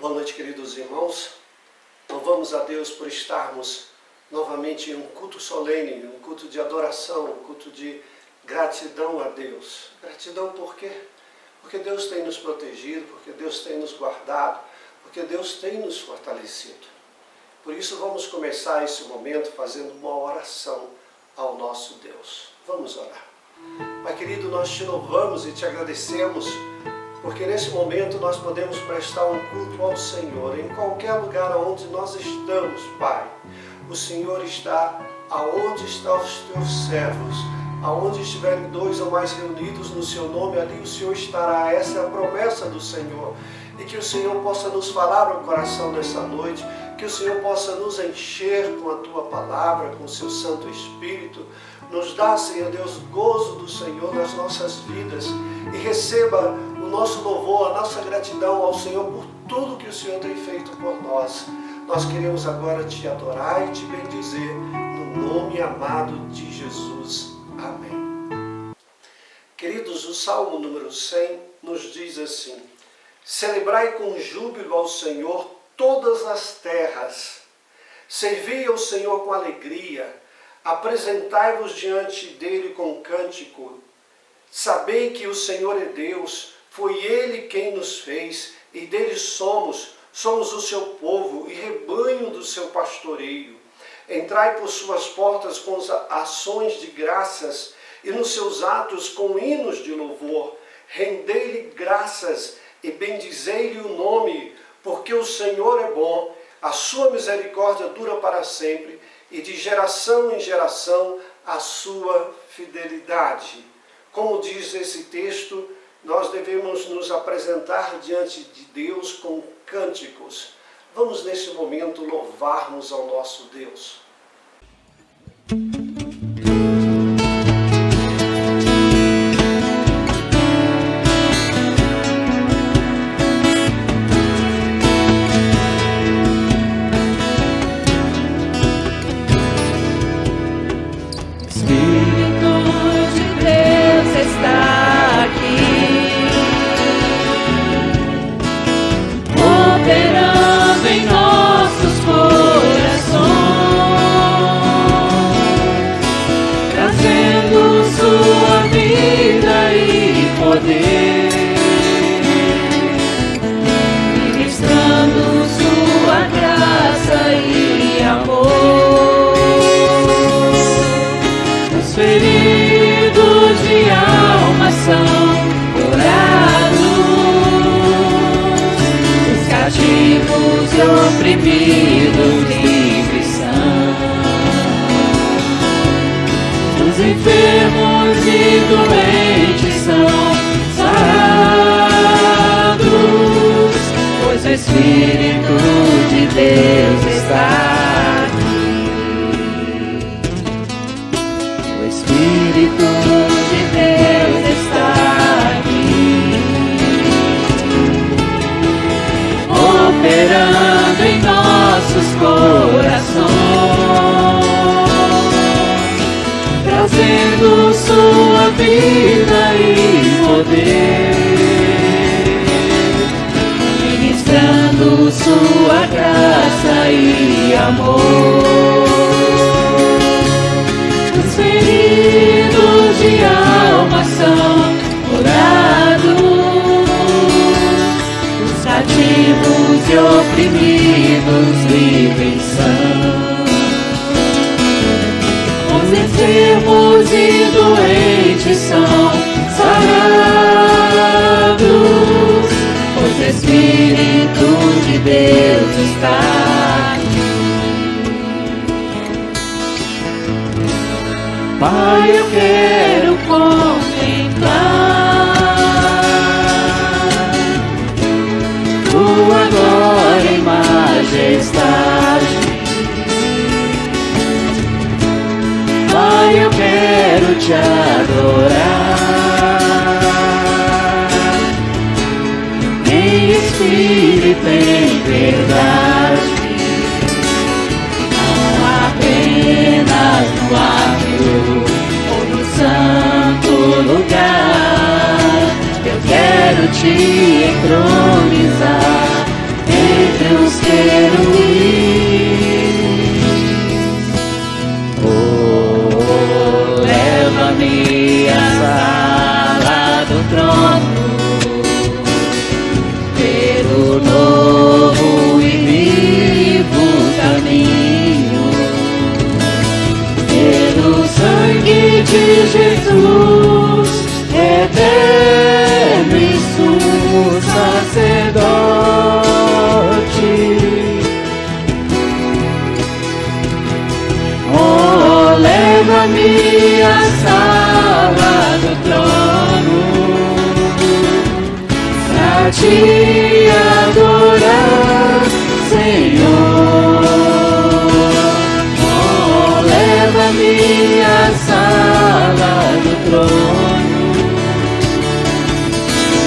Boa noite, queridos irmãos. Louvamos a Deus por estarmos novamente em um culto solene, um culto de adoração, um culto de gratidão a Deus. Gratidão por quê? Porque Deus tem nos protegido, porque Deus tem nos guardado, porque Deus tem nos fortalecido. Por isso vamos começar esse momento fazendo uma oração ao nosso Deus. Vamos orar. Pai querido, nós te louvamos e te agradecemos, porque nesse momento nós podemos prestar um culto ao Senhor, em qualquer lugar onde nós estamos, Pai. O Senhor está aonde estão os teus servos, aonde estiverem 2 ou mais reunidos no seu nome, ali o Senhor estará. Essa é a promessa do Senhor. E que o Senhor possa nos falar no coração nessa noite, que o Senhor possa nos encher com a Tua palavra, com o Seu Santo Espírito. Nos dá, Senhor Deus, gozo do Senhor nas nossas vidas e receba o nosso louvor, a nossa gratidão ao Senhor por tudo que o Senhor tem feito por nós. Nós queremos agora Te adorar e Te bendizer no nome amado de Jesus. Amém. Queridos, o Salmo número 100 nos diz assim: celebrai com júbilo ao Senhor todas as terras, servi ao Senhor com alegria, apresentai-vos diante dele com cântico. Sabei que o Senhor é Deus, foi Ele quem nos fez, e dele somos o seu povo e rebanho do seu pastoreio. Entrai por suas portas com ações de graças, e nos seus atos com hinos de louvor. Rendei-lhe graças e bendizei-lhe o nome, porque o Senhor é bom, a sua misericórdia dura para sempre, e de geração em geração a sua fidelidade. Como diz esse texto, nós devemos nos apresentar diante de Deus com cânticos. Vamos nesse momento louvarmos ao nosso Deus. Oprimidos, livres são os enfermos e doentes são sarados, pois o Espírito de Deus está aqui. O Espírito de Deus está aqui, operando em nossos corações, trazendo sua vida e poder, ministrando sua graça e amor. Os feridos de alma são curados, os cativos e oprimidos livres são, os enfermos e doentes são sarados, pois o Espírito de Deus está aqui. Pai, eu quero contemplar Tua glória e majestade. Pai, eu quero Te adorar em espírito e em verdade, não apenas no átrio ou no santo lugar. Eu quero Te entronizar te adorar, Senhor. Oh, leva-me à sala do trono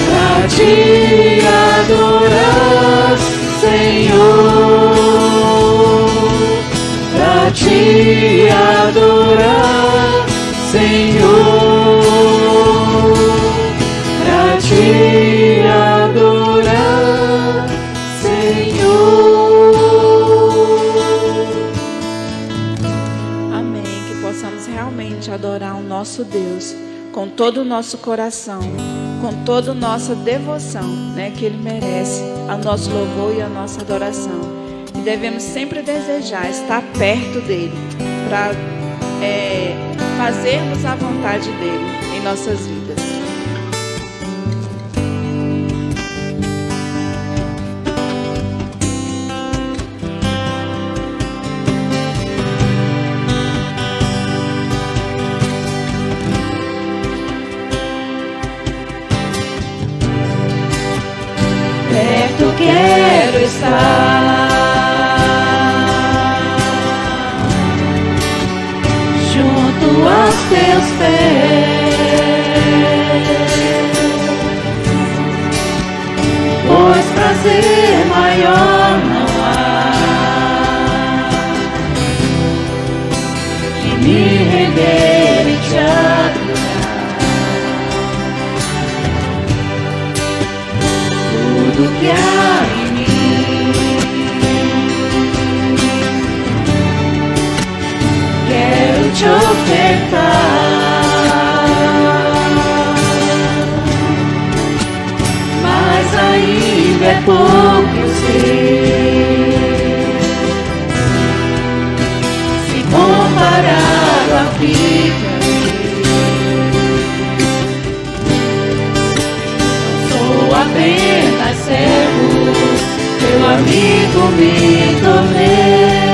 pra te adorar, Senhor. Pra te adorar, Senhor. Pra te adorar, Senhor. Amém. Que possamos realmente adorar o nosso Deus com todo o nosso coração, com toda a nossa devoção, né, que Ele merece, ao nosso louvor e a nossa adoração. E devemos sempre desejar estar perto dEle, para fazermos a vontade dEle em nossas vidas. Perto quero estar, junto aos teus pés, pois prazer maior não há que me render e te adorar. Tudo que há em mim quero te ofertar, mas ainda é pouco, eu sei, se comparado à vida. Sou apenas servo, teu amigo me tornei.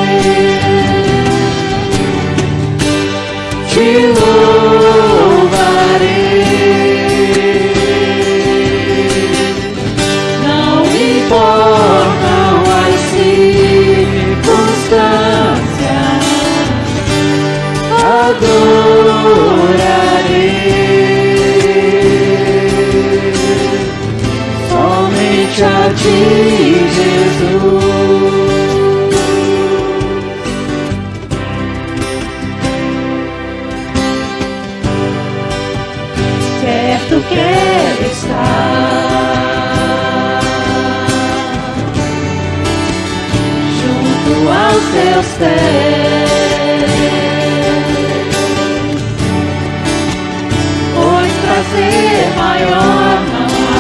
Te louvarei, não importam as circunstâncias, adorarei somente a ti, Jesus. Perto quero estar, junto aos teus pés, pois prazer maior não há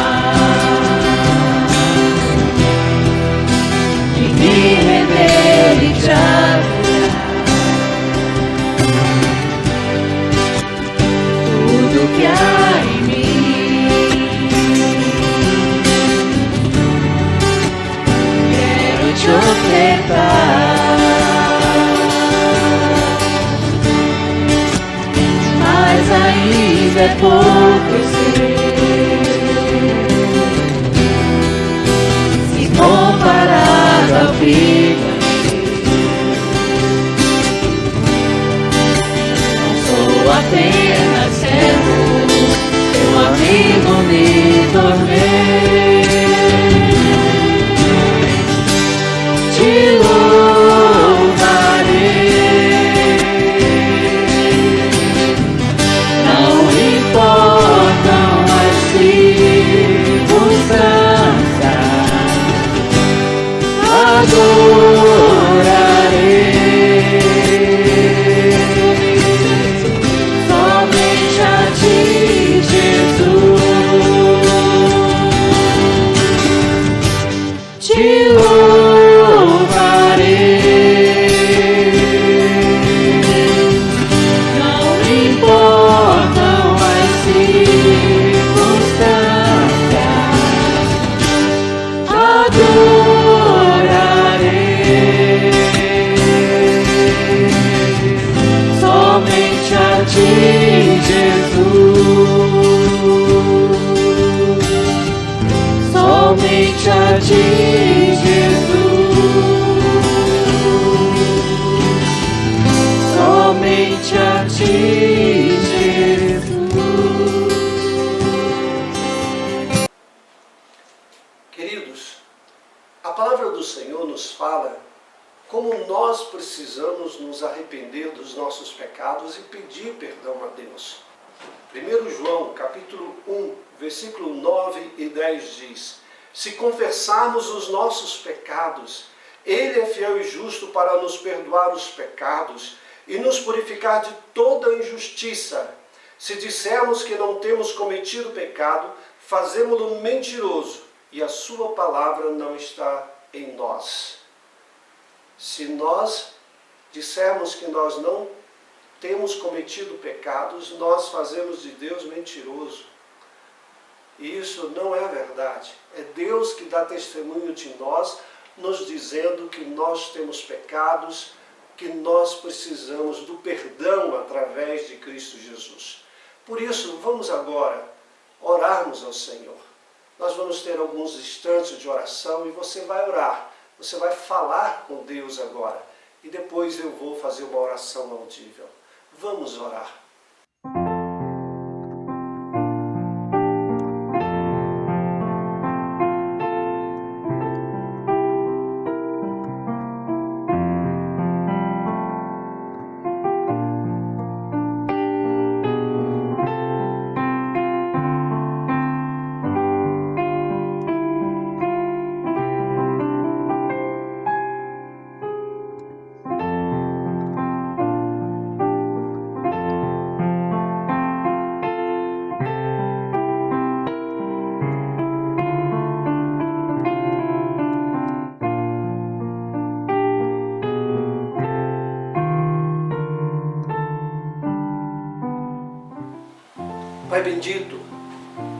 que me render e te adorar. Tudo que há em mim quero te ofertar, mas ainda é pouco, eu sei, se comparado ao vida. Não sou apenas servo, teu amigo me tornei. Te louvarei, não importam as circunstâncias, adorarei somente a ti, Jesus. como nós precisamos nos arrepender dos nossos pecados e pedir perdão a Deus. 1 João, capítulo 1, versículo 9 e 10 diz: se confessarmos os nossos pecados, Ele é fiel e justo para nos perdoar os pecados e nos purificar de toda injustiça. Se dissermos que não temos cometido pecado, fazemo-lo mentiroso e a sua palavra não está em nós. Se nós dissermos que nós não temos cometido pecados, nós fazemos de Deus mentiroso. E isso não é verdade. É Deus que dá testemunho de nós, nos dizendo que nós temos pecados, que nós precisamos do perdão através de Cristo Jesus. Por isso, vamos agora orarmos ao Senhor. Nós vamos ter alguns instantes de oração e você vai orar. Você vai falar com Deus agora. E depois eu vou fazer uma oração audível. Vamos orar. Pai bendito,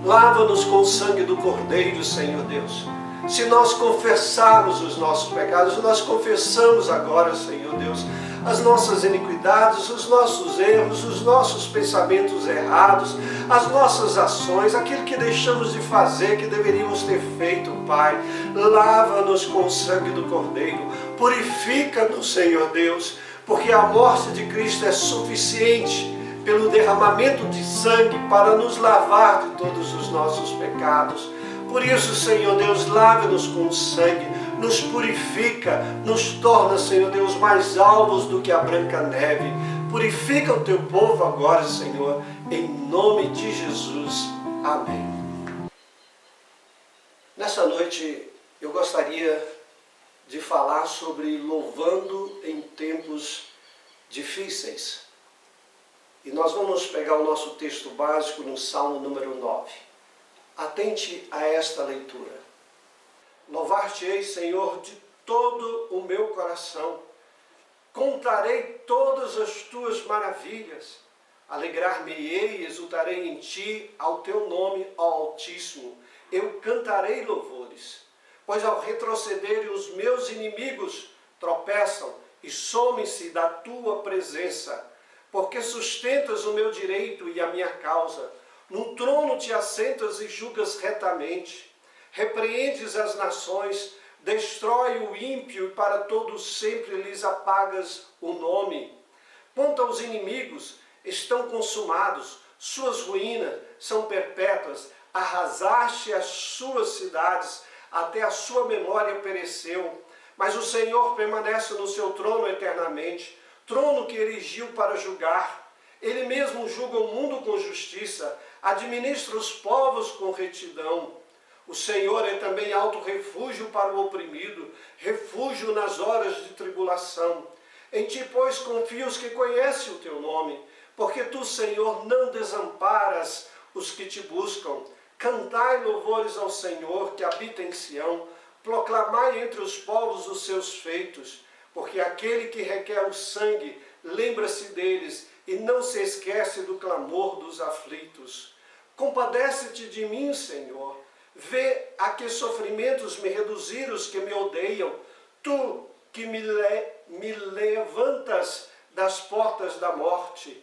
lava-nos com o sangue do Cordeiro, Senhor Deus. Se nós confessarmos os nossos pecados, nós confessamos agora, Senhor Deus, as nossas iniquidades, os nossos erros, os nossos pensamentos errados, as nossas ações, aquilo que deixamos de fazer, que deveríamos ter feito, Pai. Lava-nos com o sangue do Cordeiro, purifica-nos, Senhor Deus, porque a morte de Cristo é suficiente pelo derramamento de sangue para nos lavar de todos os nossos pecados. Por isso, Senhor Deus, lave-nos com o sangue, nos purifica, nos torna, Senhor Deus, mais alvos do que a branca neve. Purifica o teu povo agora, Senhor, em nome de Jesus. Amém. Nessa noite, eu gostaria de falar sobre louvando em tempos difíceis. E nós vamos pegar o nosso texto básico no Salmo número 9. Atente a esta leitura. Louvar-te-ei, Senhor, de todo o meu coração. Contarei todas as tuas maravilhas. Alegrar-me-ei e exultarei em ti, ao teu nome, ó Altíssimo. Eu cantarei louvores. Pois ao retrocederem os meus inimigos tropeçam e somem-se da tua presença. Porque sustentas o meu direito e a minha causa. No trono te assentas e julgas retamente. Repreendes as nações, destrói o ímpio e para todos sempre lhes apagas o nome. Quanto aos inimigos, estão consumados, suas ruínas são perpétuas. Arrasaste as suas cidades, até a sua memória pereceu. Mas o Senhor permanece no seu trono eternamente. Trono que erigiu para julgar. Ele mesmo julga o mundo com justiça, administra os povos com retidão. O Senhor é também alto refúgio para o oprimido, refúgio nas horas de tribulação. Em ti, pois, confio os que conhecem o teu nome, porque tu, Senhor, não desamparas os que te buscam. Cantai louvores ao Senhor, que habita em Sião, proclamai entre os povos os seus feitos. Porque aquele que requer o sangue, lembra-se deles e não se esquece do clamor dos aflitos. Compadece-te de mim, Senhor. Vê a que sofrimentos me reduziram os que me odeiam. Tu que me levantas das portas da morte,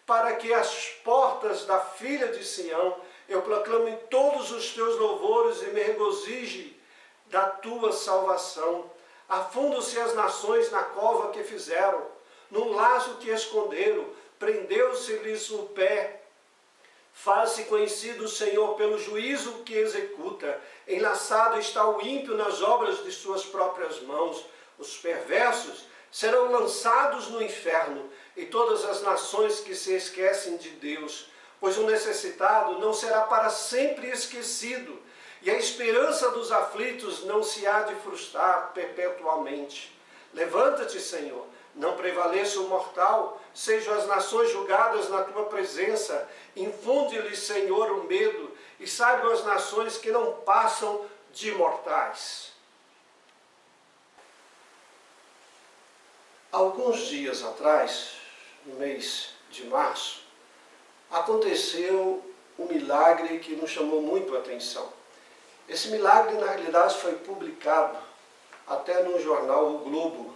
para que as portas da filha de Sião eu proclame todos os teus louvores e me regozije da tua salvação. Afundam-se as nações na cova que fizeram, num laço que esconderam, prendeu-se-lhes o pé. Faz-se conhecido o Senhor pelo juízo que executa. Enlaçado está o ímpio nas obras de suas próprias mãos. Os perversos serão lançados no inferno, e todas as nações que se esquecem de Deus, pois o necessitado não será para sempre esquecido, e a esperança dos aflitos não se há de frustrar perpetuamente. Levanta-te, Senhor, não prevaleça o mortal, sejam as nações julgadas na tua presença, infunde-lhes, Senhor, o medo, e saibam as nações que não passam de mortais. Alguns dias atrás, no mês de março, aconteceu um milagre que nos chamou muito a atenção. Esse milagre, na realidade, foi publicado até no jornal O Globo.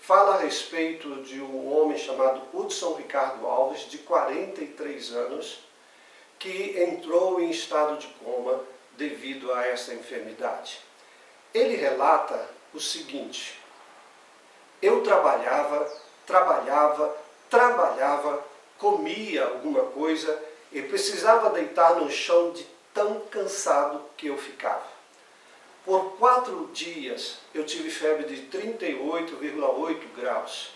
Fala a respeito de um homem chamado Hudson Ricardo Alves, de 43 anos, que entrou em estado de coma devido a essa enfermidade. Ele relata o seguinte: eu trabalhava, comia alguma coisa e precisava deitar no chão de tão cansado que eu ficava. Por 4 dias eu tive febre de 38,8 graus.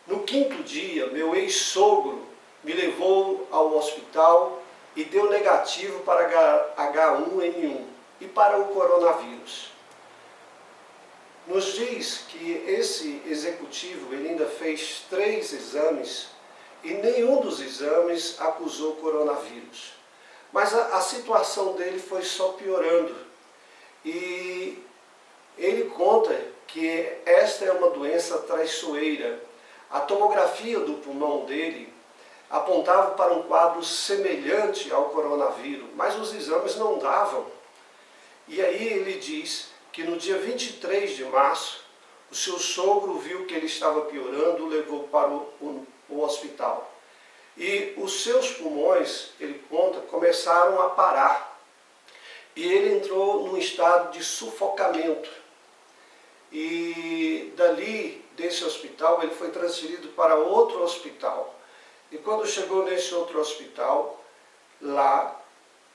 No 5º dia, meu ex-sogro me levou ao hospital e deu negativo para H1N1 e para o coronavírus. Nos diz que esse executivo ele ainda fez 3 exames e nenhum dos exames acusou coronavírus. Mas a situação dele foi só piorando. E ele conta que esta é uma doença traiçoeira. A tomografia do pulmão dele apontava para um quadro semelhante ao coronavírus, mas os exames não davam. E aí ele diz que no dia 23 de março, o seu sogro viu que ele estava piorando, o levou para o hospital. E os seus pulmões, ele conta, começaram a parar. E ele entrou num estado de sufocamento. E dali, desse hospital, ele foi transferido para outro hospital. E quando chegou nesse outro hospital, lá,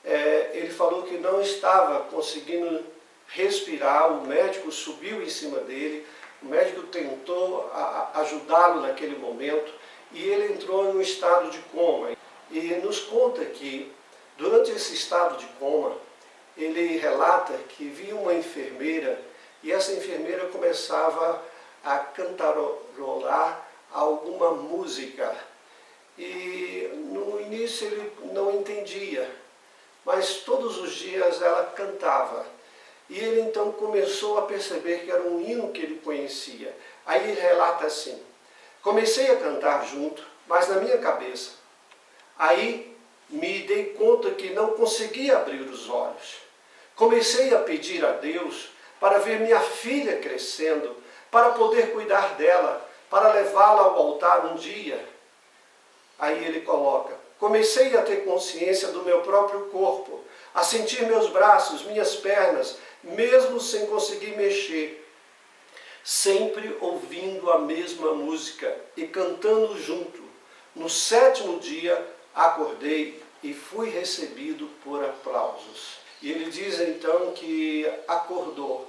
ele falou que não estava conseguindo respirar, o médico subiu em cima dele, o médico tentou ajudá-lo naquele momento, e ele entrou em um estado de coma. E nos conta que, durante esse estado de coma, ele relata que viu uma enfermeira, e essa enfermeira começava a cantarolar alguma música. E no início ele não entendia, mas todos os dias ela cantava. E ele então começou a perceber que era um hino que ele conhecia. Aí ele relata assim: comecei a cantar junto, mas na minha cabeça. Aí me dei conta que não conseguia abrir os olhos. Comecei a pedir a Deus para ver minha filha crescendo, para poder cuidar dela, para levá-la ao altar um dia. Aí ele coloca: comecei a ter consciência do meu próprio corpo, a sentir meus braços, minhas pernas, mesmo sem conseguir mexer, sempre ouvindo a mesma música e cantando junto. No 7º dia, acordei e fui recebido por aplausos. E ele diz então que acordou.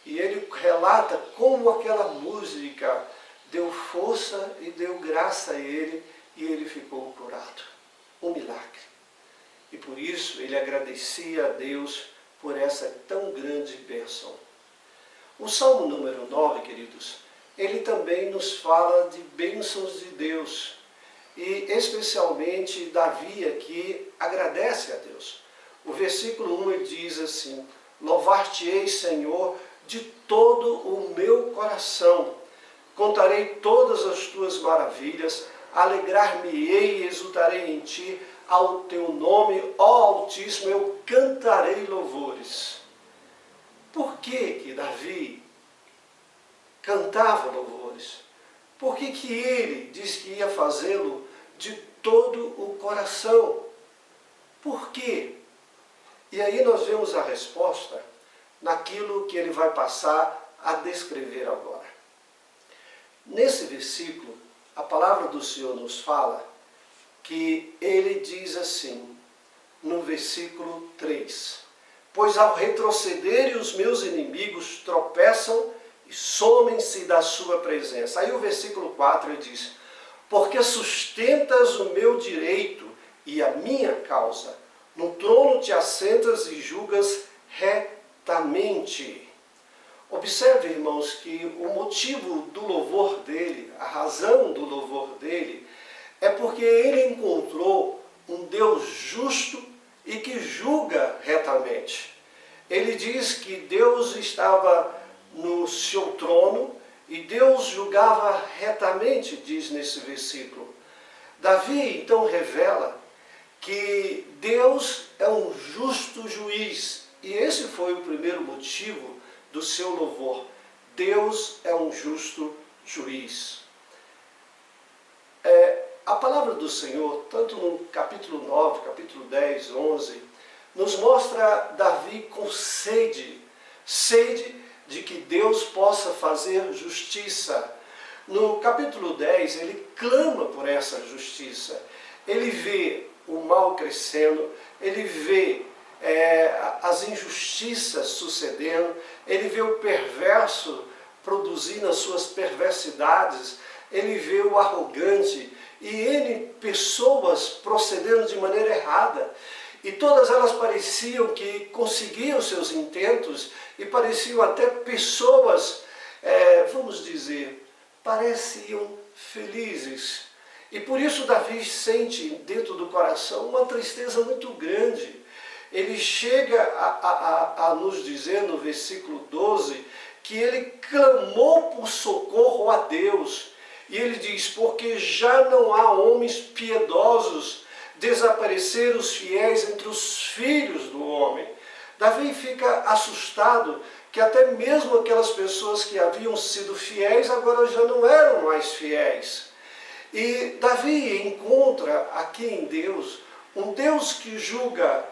E ele relata como aquela música deu força e deu graça a ele, e ele ficou curado. Um milagre. E por isso ele agradecia a Deus por essa tão grande bênção. O Salmo número 9, queridos, ele também nos fala de bênçãos de Deus. E especialmente Davi aqui agradece a Deus. O versículo 1 ele diz assim: louvar-te-ei, Senhor, de todo o meu coração. Contarei todas as tuas maravilhas, alegrar-me-ei e exultarei em ti. Ao teu nome, ó Altíssimo, eu cantarei louvores. Por que Davi cantava louvores? Por que ele diz que ia fazê-lo de todo o coração? Por quê? E aí nós vemos a resposta naquilo que ele vai passar a descrever agora. Nesse versículo, a palavra do Senhor nos fala que ele diz assim, no versículo 3: pois ao retrocederem os meus inimigos tropeçam e somem-se da sua presença. Aí o versículo 4 ele diz: porque sustentas o meu direito e a minha causa, no trono te assentas e julgas retamente. Observe, irmãos, que o motivo do louvor dele, a razão do louvor dele, é porque ele encontrou um Deus justo e que julga retamente. Ele diz que Deus estava no seu trono e Deus julgava retamente, diz nesse versículo. Davi então revela que Deus é um justo juiz, e esse foi o primeiro motivo do seu louvor. Deus é um justo juiz. A palavra do Senhor, tanto no capítulo 9, capítulo 10, 11, nos mostra Davi com sede de que Deus possa fazer justiça. No capítulo 10, ele clama por essa justiça. Ele vê o mal crescendo, ele vê as injustiças sucedendo, ele vê o perverso produzindo as suas perversidades, ele vê o arrogante e pessoas procedendo de maneira errada. E todas elas pareciam que conseguiam seus intentos e pareciam até pessoas, vamos dizer, pareciam felizes. E por isso Davi sente dentro do coração uma tristeza muito grande. Ele chega a nos dizer no versículo 12 que ele clamou por socorro a Deus. E ele diz: porque já não há homens piedosos, desapareceram os fiéis entre os filhos do homem. Davi fica assustado que até mesmo aquelas pessoas que haviam sido fiéis agora já não eram mais fiéis. E Davi encontra aqui em Deus um Deus que julga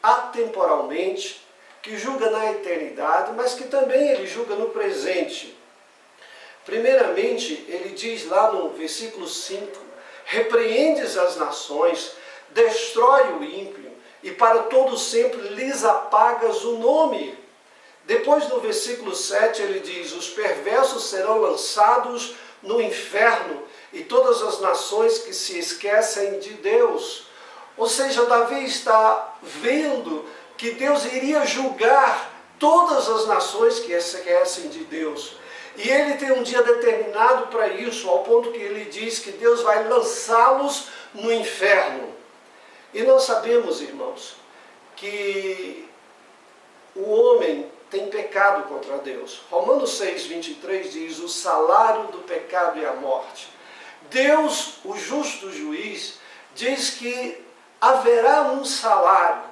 atemporalmente, que julga na eternidade, mas que também ele julga no presente. Primeiramente, ele diz lá no versículo 5, repreendes as nações, destrói o ímpio, e para todo sempre lhes apagas o nome. Depois no versículo 7 ele diz, os perversos serão lançados no inferno, e todas as nações que se esquecem de Deus. Ou seja, Davi está vendo que Deus iria julgar todas as nações que se esquecem de Deus. E ele tem um dia determinado para isso, ao ponto que ele diz que Deus vai lançá-los no inferno. E nós sabemos, irmãos, que o homem tem pecado contra Deus. Romanos 6, 23 diz, o salário do pecado é a morte. Deus, o justo juiz, diz que haverá um salário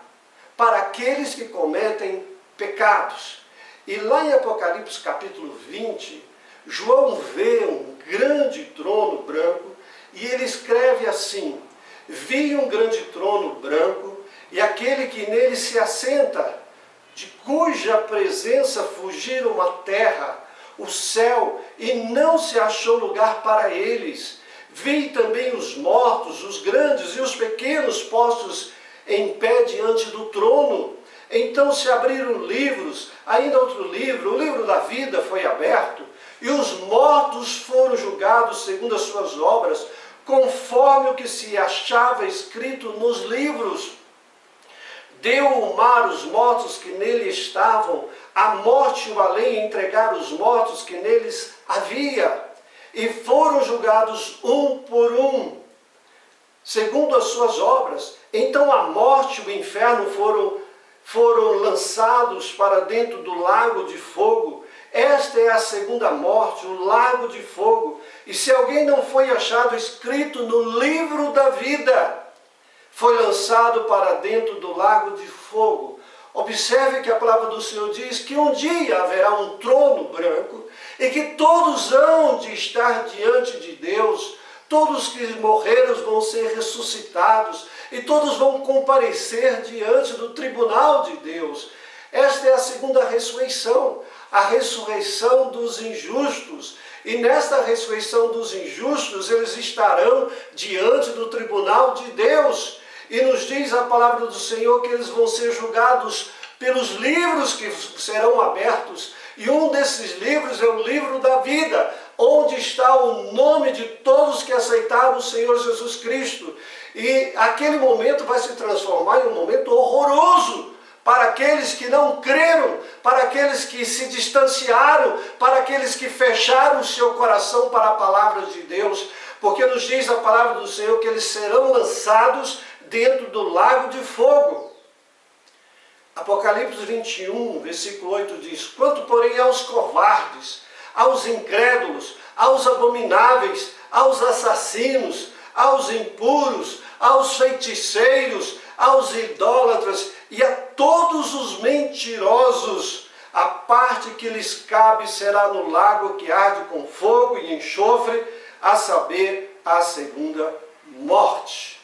para aqueles que cometem pecados. E lá em Apocalipse capítulo 20, João vê um grande trono branco e ele escreve assim, vi um grande trono branco e aquele que nele se assenta, de cuja presença fugiram a terra, o céu, e não se achou lugar para eles. Vi também os mortos, os grandes e os pequenos postos em pé diante do trono. Então se abriram livros, ainda outro livro, o livro da vida foi aberto, e os mortos foram julgados segundo as suas obras, conforme o que se achava escrito nos livros. Deu o mar os mortos que nele estavam, a morte e o além entregaram os mortos que neles havia, e foram julgados um por um, segundo as suas obras. Então a morte e o inferno foram lançados para dentro do lago de fogo. Esta é a segunda morte, o lago de fogo. E se alguém não foi achado escrito no livro da vida, foi lançado para dentro do lago de fogo. Observe que a palavra do Senhor diz que um dia haverá um trono branco e que todos hão de estar diante de Deus. Todos que morreram vão ser ressuscitados e todos vão comparecer diante do tribunal de Deus. Esta é a segunda ressurreição, a ressurreição dos injustos. E nesta ressurreição dos injustos, eles estarão diante do tribunal de Deus. E nos diz a palavra do Senhor que eles vão ser julgados pelos livros que serão abertos. E um desses livros é o livro da vida, onde está o nome de todos que aceitaram o Senhor Jesus Cristo. E aquele momento vai se transformar em um momento horroroso para aqueles que não creram, para aqueles que se distanciaram, para aqueles que fecharam o seu coração para a palavra de Deus, porque nos diz a palavra do Senhor que eles serão lançados dentro do lago de fogo. Apocalipse 21, versículo 8 diz: quanto porém aos covardes, aos incrédulos, aos abomináveis, aos assassinos, aos impuros, aos feiticeiros, aos idólatras e a todos os mentirosos, a parte que lhes cabe será no lago que arde com fogo e enxofre, a saber, a segunda morte.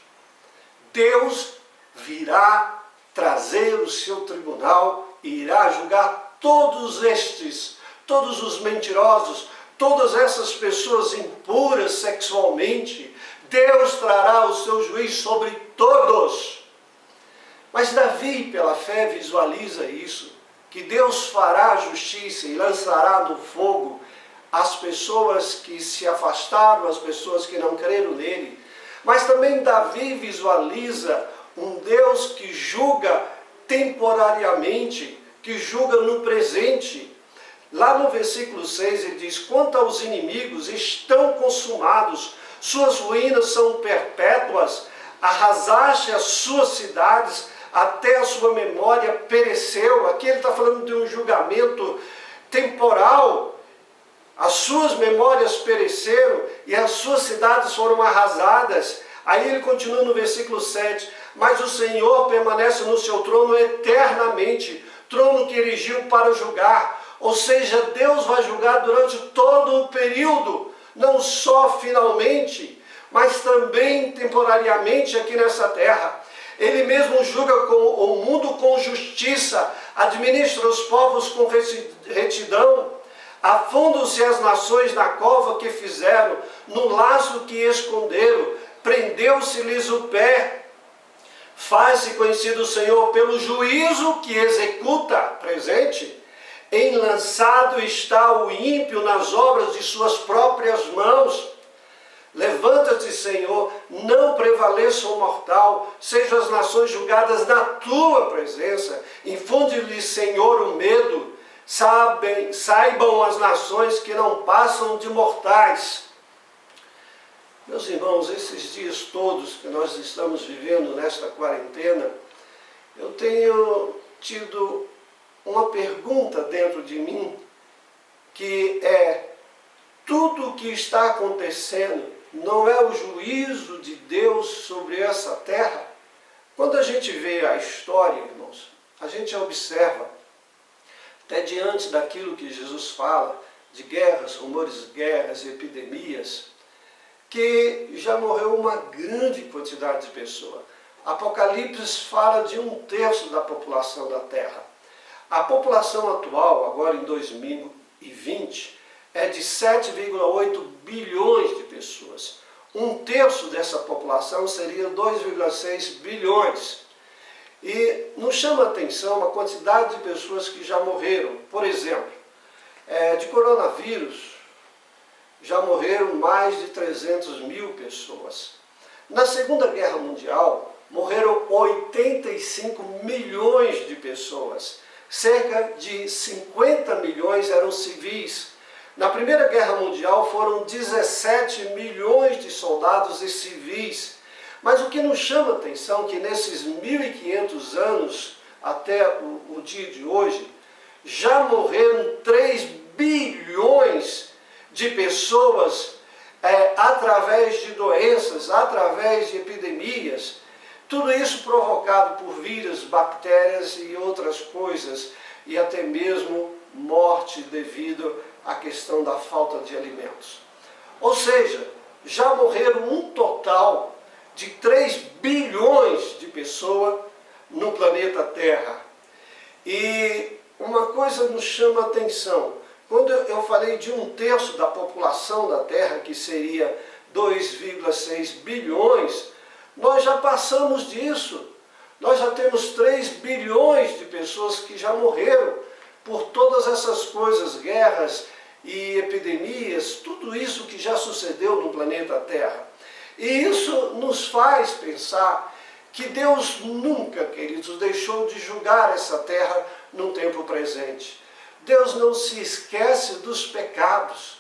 Deus virá trazer o seu tribunal e irá julgar todos estes, todos os mentirosos, todas essas pessoas impuras sexualmente. Deus trará o seu juízo sobre todos. Mas Davi, pela fé, visualiza isso, que Deus fará justiça e lançará no fogo as pessoas que se afastaram, as pessoas que não creram nele. Mas também Davi visualiza um Deus que julga temporariamente, que julga no presente. Lá no versículo 6 ele diz: quanto aos inimigos, estão consumados, suas ruínas são perpétuas, arrasaste as suas cidades, até a sua memória pereceu. Aqui ele está falando de um julgamento temporal. As suas memórias pereceram e as suas cidades foram arrasadas. Aí ele continua no versículo 7, mas o Senhor permanece no seu trono eternamente, trono que erigiu para julgar. Ou seja, Deus vai julgar durante todo o período, não só finalmente, mas também temporariamente aqui nessa terra. Ele mesmo julga o mundo com justiça, administra os povos com retidão. Afundam-se as nações na cova que fizeram, no laço que esconderam, prendeu-se-lhes o pé. Faz-se conhecido o Senhor pelo juízo que executa, presente. Enlaçado está o ímpio nas obras de suas próprias mãos. Levanta-te, Senhor, não prevaleça o mortal, sejam as nações julgadas na tua presença. Infunde-lhes, Senhor, o medo. Saibam as nações que não passam de mortais. Meus irmãos, esses dias todos que nós estamos vivendo nesta quarentena, eu tenho tido uma pergunta dentro de mim, que é: tudo o que está acontecendo não é o juízo de Deus sobre essa terra? Quando a gente vê a história, irmãos, a gente observa, até diante daquilo que Jesus fala, de guerras, rumores de guerras, epidemias, que já morreu uma grande quantidade de pessoas. Apocalipse fala de 1/3 da população da Terra. A população atual, agora em 2020, é de 7,8 bilhões de pessoas. 1/3 dessa população seria 2,6 bilhões. E nos chama a atenção a quantidade de pessoas que já morreram. Por exemplo, de coronavírus, já morreram mais de 300 mil pessoas. Na Segunda Guerra Mundial, morreram 85 milhões de pessoas. Cerca de 50 milhões eram civis. Na Primeira Guerra Mundial foram 17 milhões de soldados e civis. Mas o que nos chama a atenção é que nesses 1.500 anos, até o dia de hoje, já morreram 3 bilhões de pessoas através de doenças, através de epidemias. Tudo isso provocado por vírus, bactérias e outras coisas, e até mesmo morte devido à questão da falta de alimentos. Ou seja, já morreram um total de 3 bilhões de pessoas no planeta Terra. E uma coisa nos chama a atenção. Quando eu falei de 1/3 da população da Terra, que seria 2,6 bilhões, nós já passamos disso. Nós já temos 3 bilhões de pessoas que já morreram por todas essas coisas, guerras e epidemias, tudo isso que já sucedeu no planeta Terra. E isso nos faz pensar que Deus nunca, queridos, deixou de julgar essa terra no tempo presente. Deus não se esquece dos pecados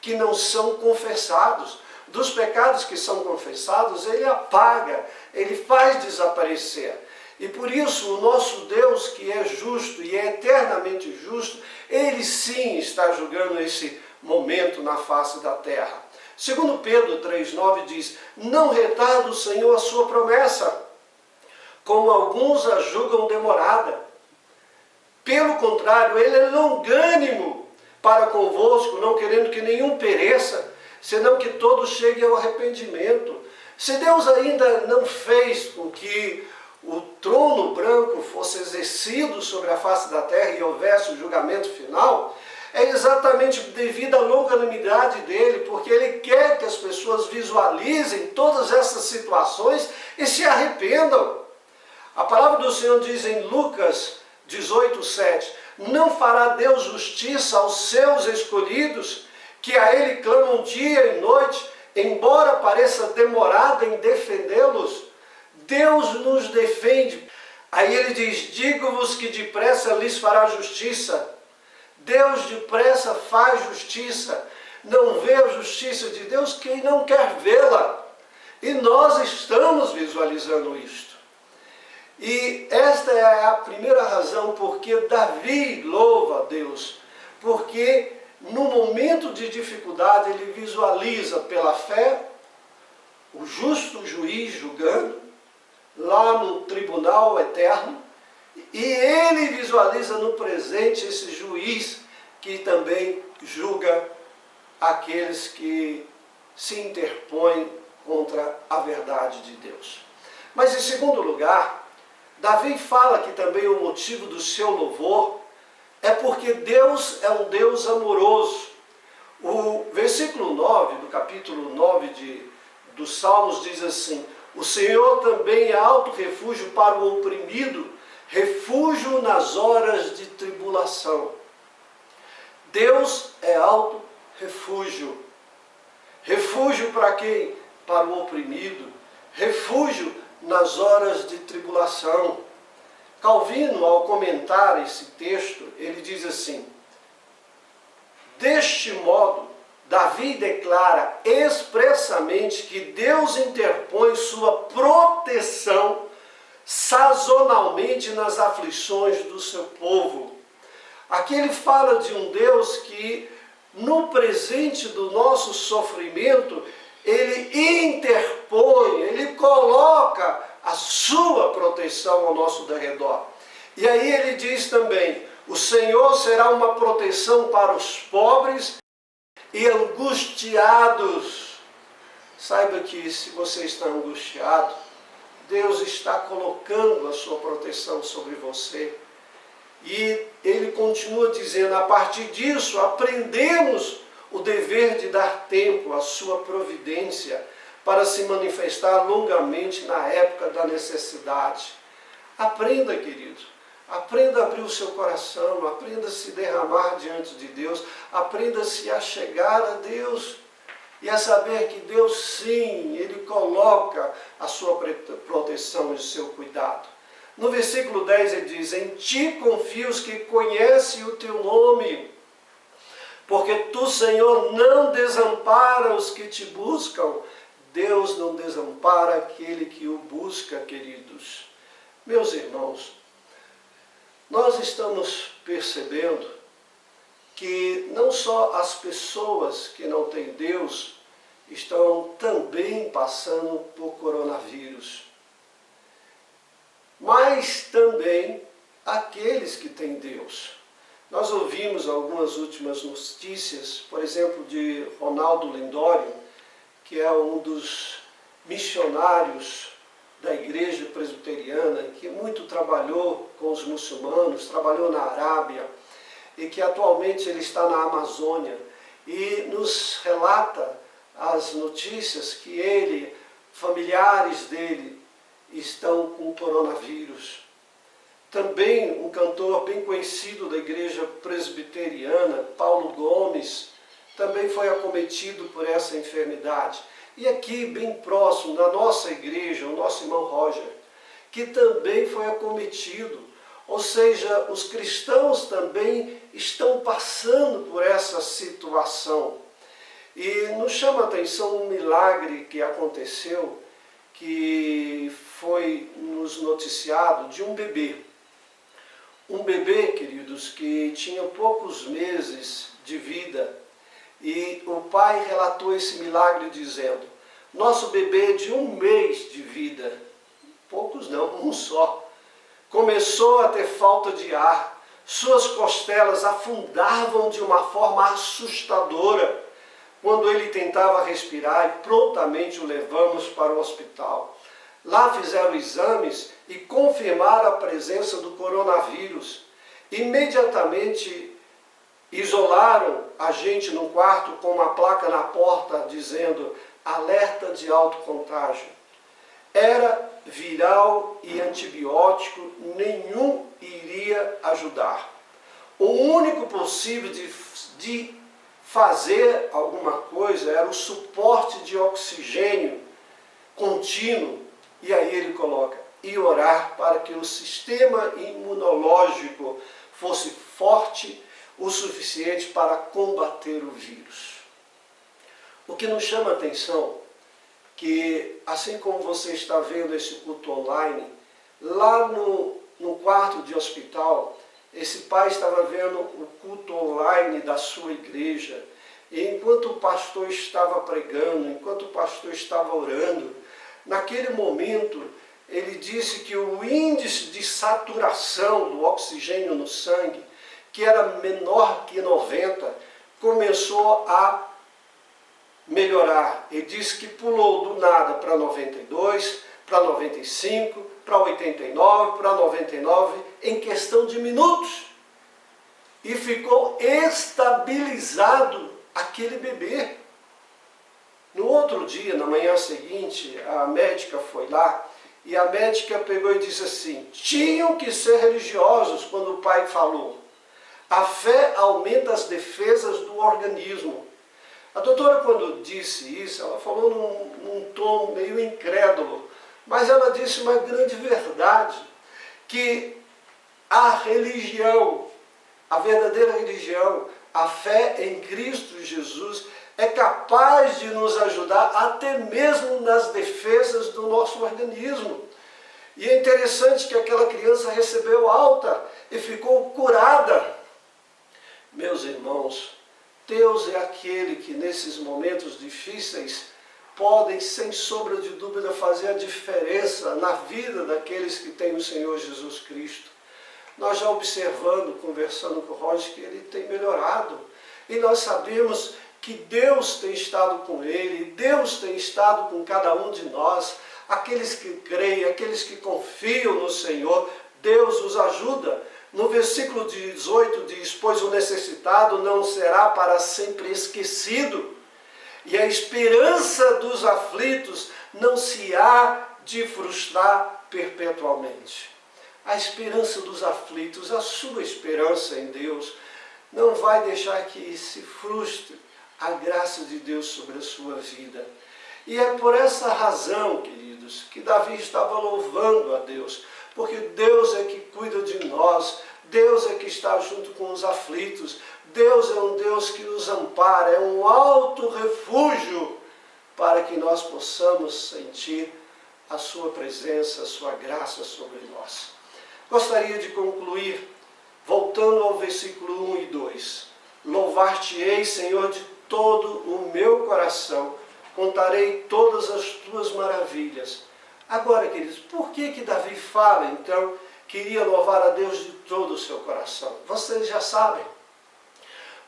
que não são confessados. Dos pecados que são confessados, Ele apaga, Ele faz desaparecer. E por isso o nosso Deus, que é justo e é eternamente justo, Ele sim está julgando esse momento na face da terra. Segundo Pedro 3,9 diz, não retarda o Senhor a sua promessa, como alguns a julgam demorada. Pelo contrário, Ele é longânimo para convosco, não querendo que nenhum pereça, senão que todos cheguem ao arrependimento. Se Deus ainda não fez com que o trono branco fosse exercido sobre a face da terra e houvesse o julgamento final, é exatamente devido à longanimidade dele, porque ele quer que as pessoas visualizem todas essas situações e se arrependam. A palavra do Senhor diz em Lucas 18:7, não fará Deus justiça aos seus escolhidos, que a Ele clamam dia e noite, embora pareça demorado em defendê-los? Deus nos defende. Aí ele diz, digo-vos que depressa lhes fará justiça. Deus depressa faz justiça. Não vê a justiça de Deus quem não quer vê-la. E nós estamos visualizando isto. E esta é a primeira razão porque Davi louva a Deus. Porque no momento de dificuldade ele visualiza pela fé o justo juiz julgando lá no tribunal eterno, e ele visualiza no presente esse juiz que também julga aqueles que se interpõem contra a verdade de Deus. Mas em segundo lugar, Davi fala que também o motivo do seu louvor é porque Deus é um Deus amoroso. O versículo 9, do capítulo 9 dos Salmos diz assim, o Senhor também é alto refúgio para o oprimido, refúgio nas horas de tribulação. Deus é alto refúgio. Refúgio para quem? Para o oprimido. Refúgio nas horas de tribulação. Calvino, ao comentar esse texto, ele diz assim, deste modo, Davi declara expressamente que Deus interpõe sua proteção sazonalmente nas aflições do seu povo. Aqui ele fala de um Deus que, no presente do nosso sofrimento, ele interpõe, ele coloca a sua proteção ao nosso derredor. E aí ele diz também, o Senhor será uma proteção para os pobres e angustiados. Saiba que se você está angustiado, Deus está colocando a sua proteção sobre você. E ele continua dizendo, a partir disso, aprendemos o dever de dar tempo à sua providência para se manifestar longamente na época da necessidade. Aprenda, querido. Aprenda a abrir o seu coração, aprenda a se derramar diante de Deus, aprenda a se achegar a Deus e a saber que Deus sim, Ele coloca a sua proteção e o seu cuidado. No versículo 10 ele diz, em ti confio os que conhecem o teu nome, porque tu, Senhor, não desampara os que te buscam. Deus não desampara aquele que o busca, queridos. Meus irmãos, nós estamos percebendo que não só as pessoas que não têm Deus estão também passando por coronavírus, mas também aqueles que têm Deus. Nós ouvimos algumas últimas notícias, por exemplo, de Ronaldo Lindório, que é um dos missionários da igreja presbiteriana, que muito trabalhou com os muçulmanos, trabalhou na Arábia, e que atualmente ele está na Amazônia, e nos relata as notícias que ele, familiares dele, estão com coronavírus. Também um cantor bem conhecido da igreja presbiteriana, Paulo Gomes, também foi acometido por essa enfermidade. E aqui, bem próximo, na nossa igreja, o nosso irmão Roger, que também foi acometido. Ou seja, os cristãos também estão passando por essa situação. E nos chama a atenção um milagre que aconteceu, que foi nos noticiado de um bebê. Um bebê, queridos, que tinha poucos meses de vida. E o pai relatou esse milagre dizendo: nosso bebê de 1 mês de vida, poucos não, um só, começou a ter falta de ar. Suas costelas afundavam de uma forma assustadora quando ele tentava respirar, e prontamente o levamos para o hospital. Lá fizeram exames e confirmaram a presença do coronavírus. Imediatamente isolaram a gente num quarto com uma placa na porta dizendo: alerta de alto contágio. Era viral e antibiótico nenhum iria ajudar. O único possível de fazer alguma coisa era o suporte de oxigênio contínuo. E aí ele coloca: e orar para que o sistema imunológico fosse forte o suficiente para combater o vírus. O que nos chama a atenção, que assim como você está vendo esse culto online, lá no quarto de hospital, esse pai estava vendo o culto online da sua igreja, e enquanto o pastor estava pregando, enquanto o pastor estava orando, naquele momento ele disse que o índice de saturação do oxigênio no sangue, que era menor que 90, começou a melhorar. Ele disse que pulou do nada para 92, para 95, para 89, para 99, em questão de minutos. E ficou estabilizado aquele bebê. No outro dia, na manhã seguinte, a médica foi lá, e a médica pegou e disse assim: tinham que ser religiosos quando o pai falou. A fé aumenta as defesas do organismo. A doutora, quando disse isso, ela falou num tom meio incrédulo, mas ela disse uma grande verdade, que a religião, a verdadeira religião, a fé em Cristo Jesus, é capaz de nos ajudar até mesmo nas defesas do nosso organismo. E é interessante que aquela criança recebeu alta e ficou curada. Meus irmãos, Deus é aquele que nesses momentos difíceis podem, sem sombra de dúvida, fazer a diferença na vida daqueles que têm o Senhor Jesus Cristo. Nós já observando, conversando com o Roger, que ele tem melhorado. E nós sabemos que Deus tem estado com ele, Deus tem estado com cada um de nós. Aqueles que creem, aqueles que confiam no Senhor, Deus os ajuda. No versículo 18 diz: pois o necessitado não será para sempre esquecido, e a esperança dos aflitos não se há de frustrar perpetuamente. A esperança dos aflitos, a sua esperança em Deus, não vai deixar que se frustre a graça de Deus sobre a sua vida. E é por essa razão, queridos, que Davi estava louvando a Deus, porque Deus é que cuida de nós, Deus é que está junto com os aflitos, Deus é um Deus que nos ampara, é um alto refúgio para que nós possamos sentir a sua presença, a sua graça sobre nós. Gostaria de concluir voltando ao versículo 1 e 2. Louvar-te-ei, Senhor, de todo o meu coração, contarei todas as tuas maravilhas. Agora, queridos, por que Davi fala, então, que iria louvar a Deus de todo o seu coração? Vocês já sabem.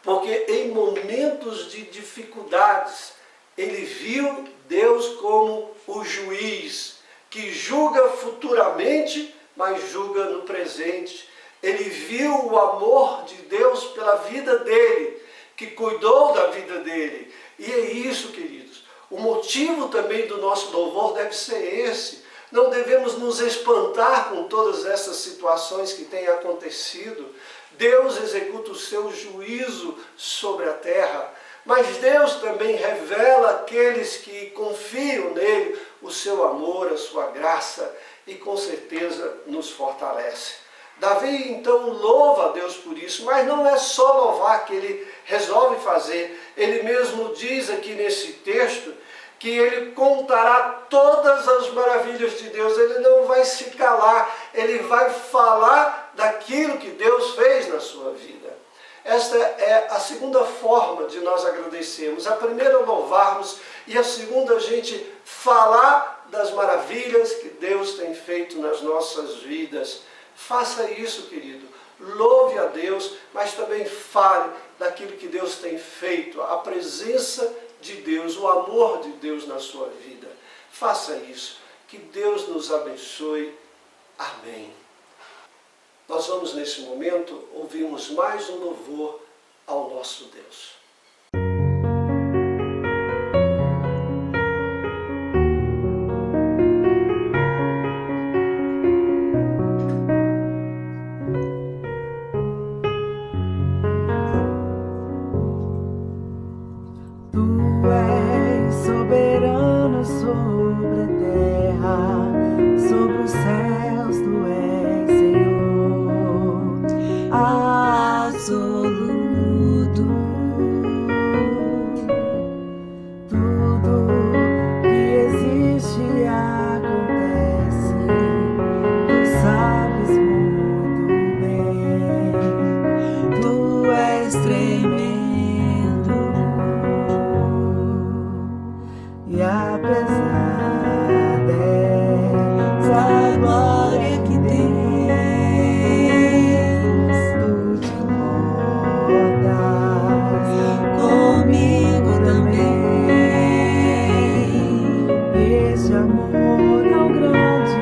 Porque em momentos de dificuldades, ele viu Deus como o juiz, que julga futuramente, mas julga no presente. Ele viu o amor de Deus pela vida dele, que cuidou da vida dele. E é isso, queridos. O motivo também do nosso louvor deve ser esse. não devemos nos espantar com todas essas situações que têm acontecido. Deus executa o seu juízo sobre a terra, mas Deus também revela àqueles que confiam nele o seu amor, a sua graça, e com certeza nos fortalece. Davi então louva a Deus por isso, mas não é só louvar que ele resolve fazer. Ele mesmo diz aqui nesse texto que ele contará todas as maravilhas de Deus. Ele não vai se calar, ele vai falar daquilo que Deus fez na sua vida. Esta é a segunda forma de nós agradecermos. A primeira, louvarmos, e a segunda, a gente falar das maravilhas que Deus tem feito nas nossas vidas. Faça isso, querido. Louve a Deus, mas também fale daquilo que Deus tem feito, a presença de Deus, o amor de Deus na sua vida. Faça isso. Que Deus nos abençoe. Amém. Nós vamos, nesse momento, ouvirmos mais um louvor ao nosso Deus. Sobre a terra, sobre os céus, tu és Senhor absoluto. Tudo que existe acontece, tu sabes muito bem, tu és tremendo. E apesar dessa glória que tens, tu te importas comigo também. Esse amor tão grande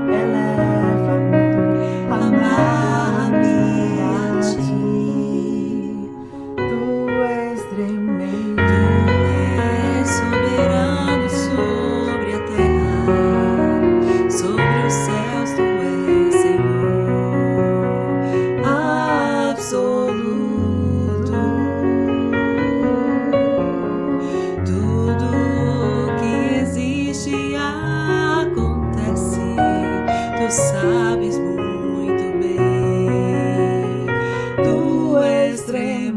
eleva-me, amarra-me a ti. Tu és tremendo. Soberano sobre a terra, sobre os céus, tu és Senhor absoluto. Tudo que existe acontece, tu sabes muito bem, tu és tremendo.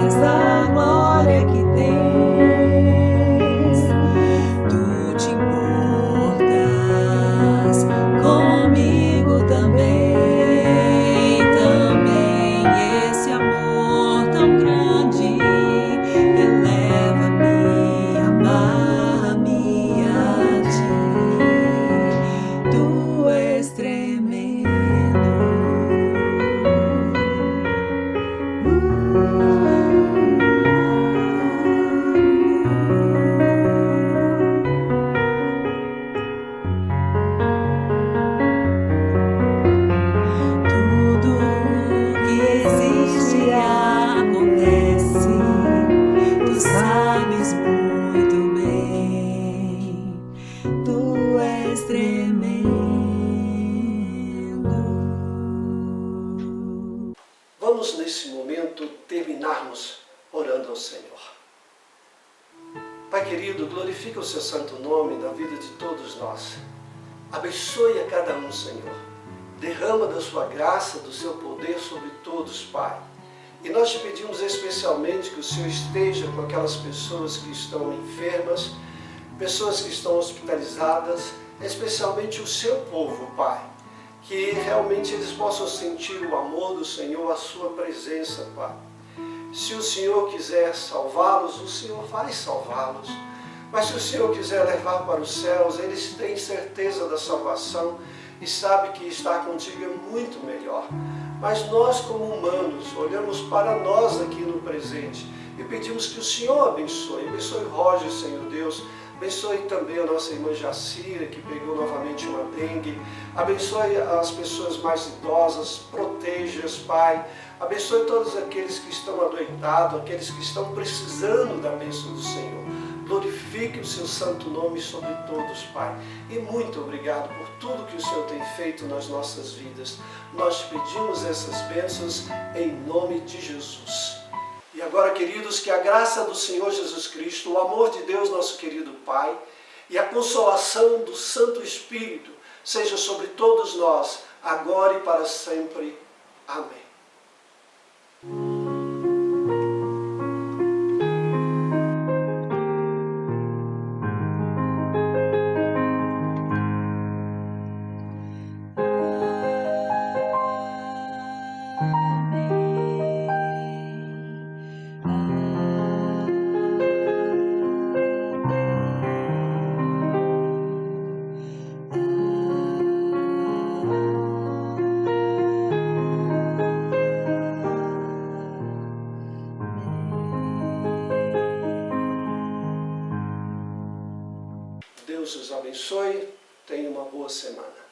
Essa glória que tens, tu te importas comigo também, também. Esse amor tão grande eleva-me, amarra-me a ti. Tu és tremendo. Vamos, nesse momento, terminarmos orando ao Senhor. Pai querido, glorifica o seu santo nome na vida de todos nós. Abençoe a cada um, Senhor. Derrama da sua graça, do seu poder sobre todos, Pai. E nós te pedimos especialmente que o Senhor esteja com aquelas pessoas que estão enfermas, pessoas que estão hospitalizadas, especialmente o seu povo, Pai. Que realmente eles possam sentir o amor do Senhor, a sua presença, Pai. Se o Senhor quiser salvá-los, o Senhor vai salvá-los. Mas se o Senhor quiser levar para os céus, eles têm certeza da salvação e sabem que estar contigo é muito melhor. Mas nós, como humanos, olhamos para nós aqui no presente e pedimos que o Senhor abençoe. Abençoe Roger, Senhor Deus. Abençoe também a nossa irmã Jacira, que pegou novamente uma dengue. Abençoe as pessoas mais idosas, proteja-as, Pai. Abençoe todos aqueles que estão adoentados, aqueles que estão precisando da bênção do Senhor. Glorifique o seu santo nome sobre todos, Pai. E muito obrigado por tudo que o Senhor tem feito nas nossas vidas. Nós te pedimos essas bênçãos em nome de Jesus. E agora, queridos, que a graça do Senhor Jesus Cristo, o amor de Deus, nosso querido Pai, e a consolação do Santo Espírito seja sobre todos nós, agora e para sempre. Amém. Deus os abençoe. Tenha uma boa semana.